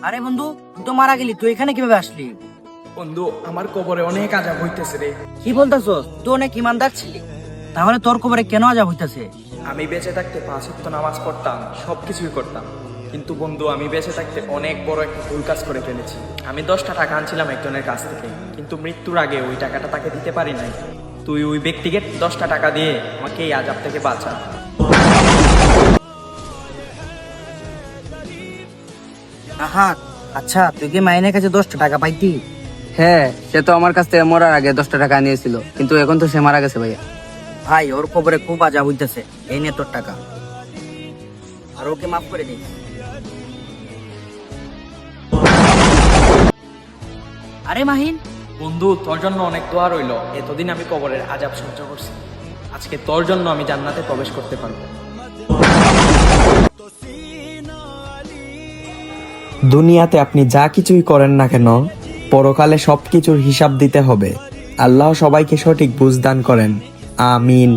আরে বন্ধু, তুই তো মারা গেলি, তুই এখানে কিভাবে আসলি? বন্ধু, আমার কবরে অনেক আজাব হইতেছে রে। কি বলতেছস? তুই অনেক ইমানদার ছিলি, তাহলে তোর কবরে কেন আযাব হইতাছে? আমি বেঁচে থাকতে 5 ওয়াক্ত নামাজ পড়তাম, সবকিছুই করতাম, কিন্তু বন্ধু আমি বেঁচে থাকতে অনেক বড় একটা ভুল কাজ করে ফেলেছি। আমি 10টা টাকা আনছিলাম একজনের কাছ থেকে, কিন্তু মৃত্যুর আগে ওই টাকাটা তাকে দিতে পারি নাই। তুই ওই ব্যক্তিকে 10টা টাকা দিয়ে আমাকে এই আজাব থেকে বাঁচা। আহা, আচ্ছা, তুই কি মাইনের কাছে 10টা টাকা পাইতি? হ্যাঁ, সে তো আমার কাছ থেকে মরার আগে 10টা টাকা নিয়েছিল, কিন্তু এখন তো সে মারা গেছে ভাইয়া। ভাই, ওর কবরে খুব আযাব হইতাছে, এই নে তোর টাকা, আর ওকে মাফ করে দিস। আরে মাহিন, বন্ধু, তোর জন্য অনেক দোয়া রইল। এতদিন আমি কবরের আজাব সহ্য করছি, আজকে তোর জন্য আমি জান্নাতে প্রবেশ করতে পারবো। দুনিয়াতে আপনি যা কিছুই করেন না কেন, পরকালে সবকিছুর হিসাব দিতে হবে। আল্লাহ সবাইকে সঠিক বুঝ দান করেন। আমিন।